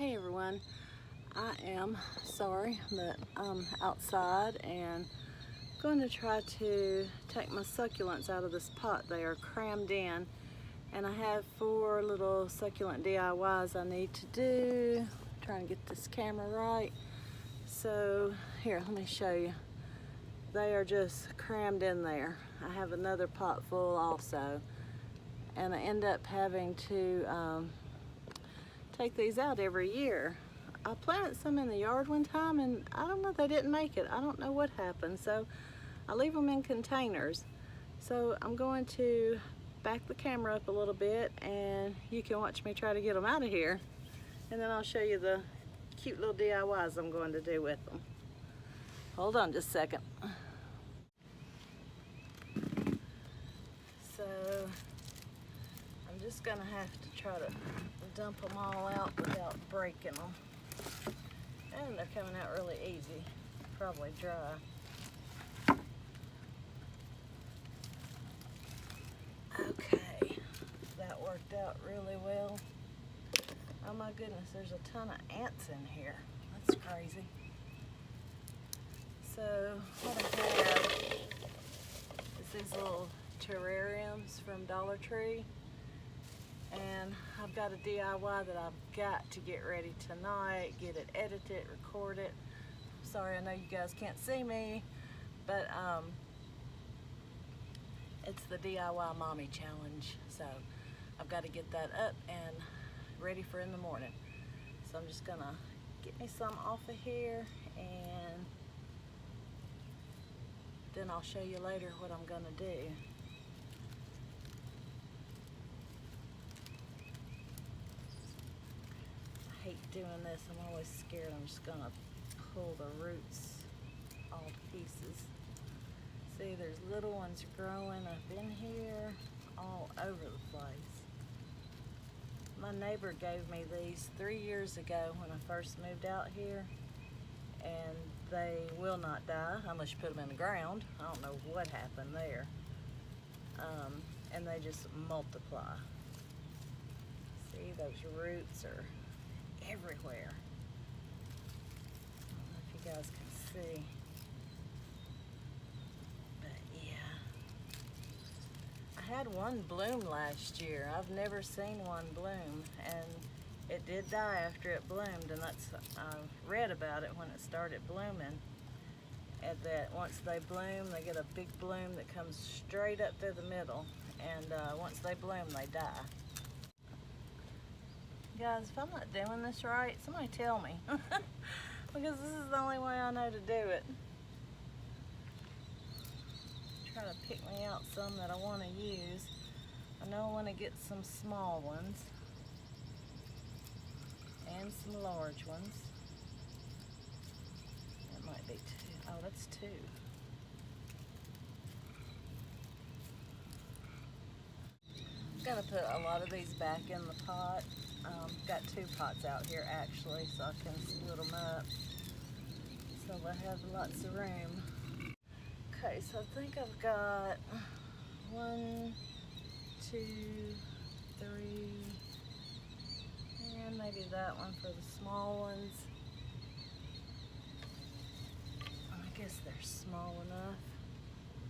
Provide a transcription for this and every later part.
Hey everyone, I am sorry, but I'm outside and going to try to take my succulents out of this pot. They are crammed in, and I have 4 little succulent DIYs I need to do. Trying to get this camera right. So here, let me show you. They are just crammed in there. I have another pot full also, and I end up having to take these out every year. I planted some in the yard one time and I don't know, they didn't make it. I don't know what happened, so I leave them in containers. So I'm going to back the camera up a little bit and you can watch me try to get them out of here, and then I'll show you the cute little DIYs I'm going to do with them. Hold on just a second. So I'm just gonna have to try to dump them all out without breaking them. And they're coming out really easy, probably dry. Okay, that worked out really well. Oh my goodness, there's a ton of ants in here. That's crazy. So what I have is these little terrariums from Dollar Tree. And I've got a DIY that I've got to get ready tonight, get it edited, record it. Sorry, I know you guys can't see me, but it's the DIY Mommy Challenge. So I've got to get that up and ready for in the morning. So I'm just gonna get me some off of here, and then I'll show you later what I'm gonna do. I hate doing this. I'm always scared I'm just gonna pull the roots all to pieces. See, there's little ones growing up in here all over the place. My neighbor gave me these 3 years ago when I first moved out here, and they will not die unless you put them in the ground. I don't know what happened there. And they just multiply. See, those roots are everywhere. I don't know if you guys can see, but yeah. I had one bloom last year. I've never seen one bloom, and it did die after it bloomed, and that's, I read about it when it started blooming, and that once they bloom, they get a big bloom that comes straight up through the middle, and once they bloom, they die. Guys, if I'm not doing this right, somebody tell me, because this is the only way I know to do it. Try to pick me out some that I want to use. I know I want to get some small ones and some large ones. That might be 2. Oh, that's 2. I'm gonna put a lot of these back in the pot. Got 2 pots out here actually, so I can split them up so I have lots of room. Okay, so I think I've got 1, 2, 3, and maybe that one for the small ones. I guess they're small enough.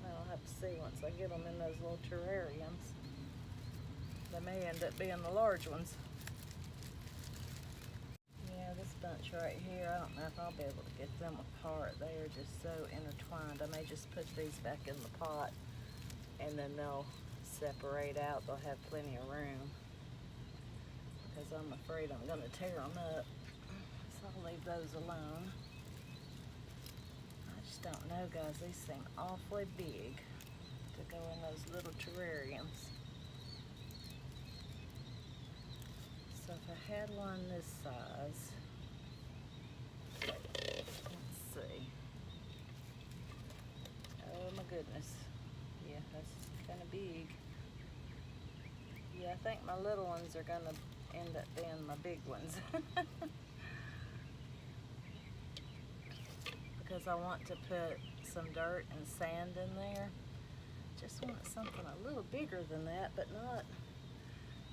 I'll have to see once I get them in those little terrariums. They may end up being the large ones. Yeah, this bunch right here, I don't know if I'll be able to get them apart. They are just so intertwined. I may just put these back in the pot, and then they'll separate out. They'll have plenty of room, because I'm afraid I'm going to tear them up. So I'll leave those alone. I just don't know, guys. These seem awfully big to go in those little terrariums. So if I had one this size, let's see. Oh my goodness. Yeah, that's kind of big. Yeah, I think my little ones are gonna end up being my big ones. Because I want to put some dirt and sand in there. Just want something a little bigger than that, but not.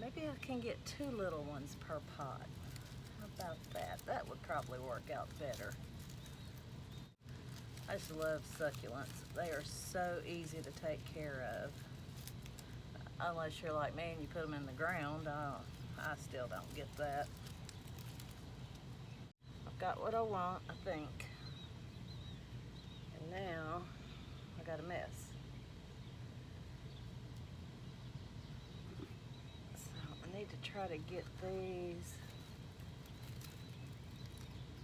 Maybe I can get 2 little ones per pot. How about that? That would probably work out better. I just love succulents. They are so easy to take care of. Unless you're like me and you put them in the ground. I still don't get that. I've got what I want, I think. And now I got a mess. So I need to try to get these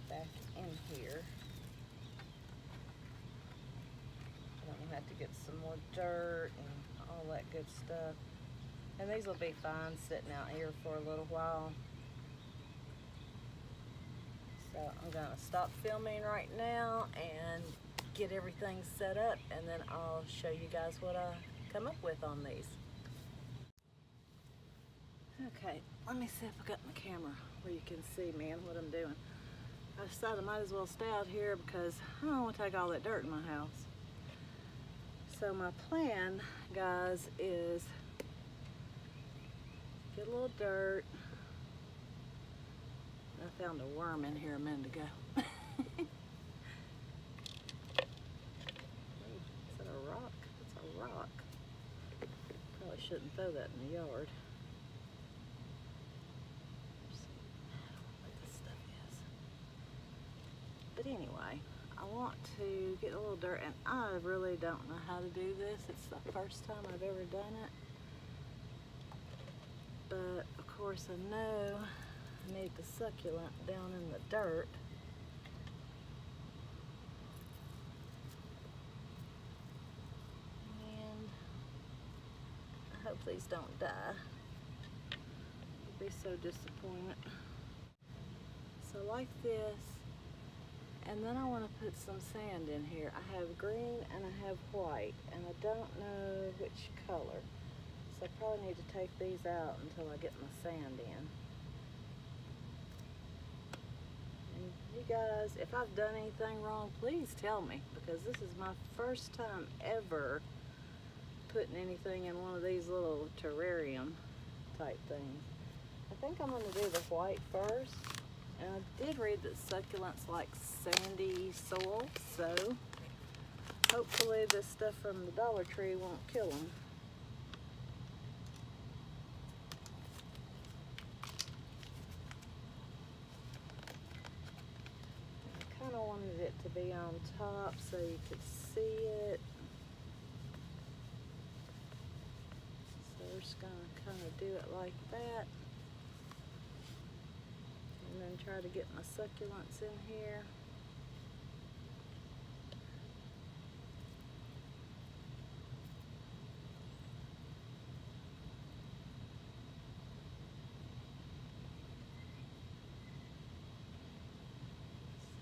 back in here. I'm gonna have to get some more dirt and all that good stuff. And these will be fine sitting out here for a little while. So I'm gonna stop filming right now and get everything set up, and then I'll show you guys what I come up with on these. Okay, let me see if I got my camera where you can see me and what I'm doing. I decided I might as well stay out here because I don't want to take all that dirt in my house. So my plan, guys, is get a little dirt. I found a worm in here a minute ago. Is that a rock? It's a rock. Probably shouldn't throw that in the yard. Let's see what this stuff is. But anyway, I want to get a little dirt, and I really don't know how to do this. It's the first time I've ever done it. But of course I know I need the succulent down in the dirt. And I hope these don't die. I'd be so disappointed. So like this. And then I want to put some sand in here. I have green and I have white, and I don't know which color. So I probably need to take these out until I get my sand in. And you guys, if I've done anything wrong, please tell me, because this is my first time ever putting anything in one of these little terrarium type things. I think I'm going to do the white first. And I did read that succulents like sandy soil, so hopefully this stuff from the Dollar Tree won't kill them. I kind of wanted it to be on top so you could see it. So we're just going to kind of do it like that. And then try to get my succulents in here.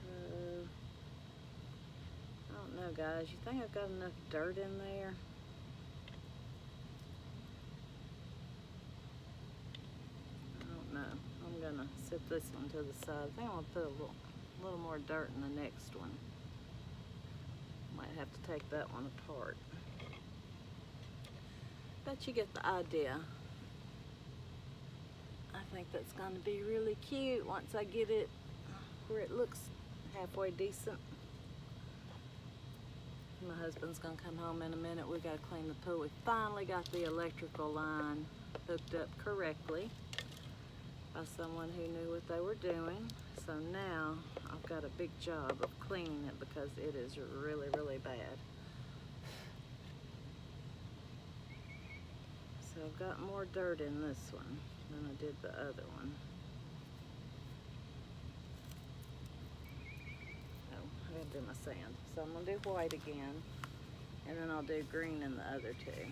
So, I don't know, guys. You think I've got enough dirt in there? I'm gonna set this one to the side. I think I'm gonna put a little more dirt in the next one. Might have to take that one apart. But you get the idea. I think that's gonna be really cute once I get it where it looks halfway decent. My husband's gonna come home in a minute. We gotta clean the pool. We finally got the electrical line hooked up correctly by someone who knew what they were doing. So now I've got a big job of cleaning it because it is really, really bad. So I've got more dirt in this one than I did the other one. Oh, I gotta do my sand. So I'm gonna do white again, and then I'll do green in the other two.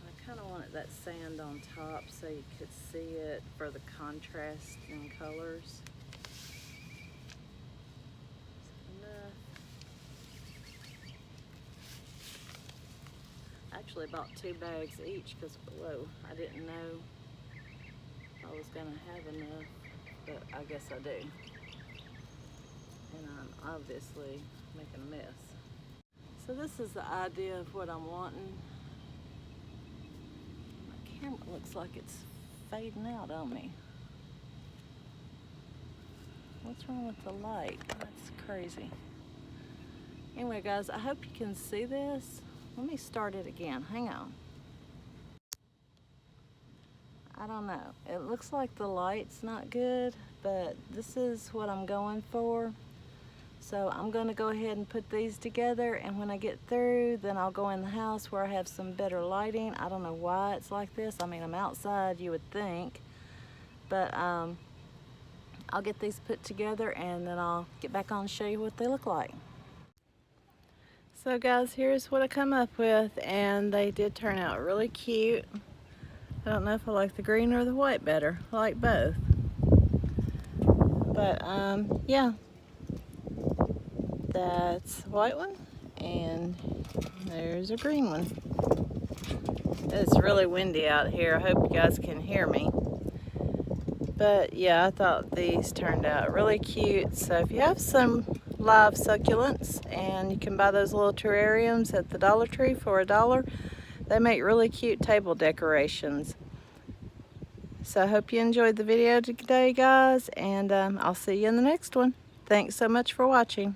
I kind of wanted that sand on top so you could see it for the contrast in colors. Enough. I actually bought 2 bags each because, whoa, I didn't know I was going to have enough, but I guess I do. And I'm obviously making a mess. So this is the idea of what I'm wanting. Camera looks like it's fading out on me. What's wrong with the light? That's crazy. Anyway, guys, I hope you can see this. Let me start it again. Hang on. I don't know. It looks like the light's not good, but this is what I'm going for. So I'm going to go ahead and put these together, and when I get through, then I'll go in the house where I have some better lighting. I don't know why it's like this. I mean, I'm outside, you would think, but I'll get these put together, and then I'll get back on and show you what they look like. So guys, here's what I come up with, and they did turn out really cute. I don't know if I like the green or the white better. I like both. But yeah, that's a white one, and there's a green one. It's really windy out here. I hope you guys can hear me. But yeah, I thought these turned out really cute. So if you have some live succulents, and you can buy those little terrariums at the Dollar Tree for $1, they make really cute table decorations. So I hope you enjoyed the video today, guys, and I'll see you in the next one. Thanks so much for watching.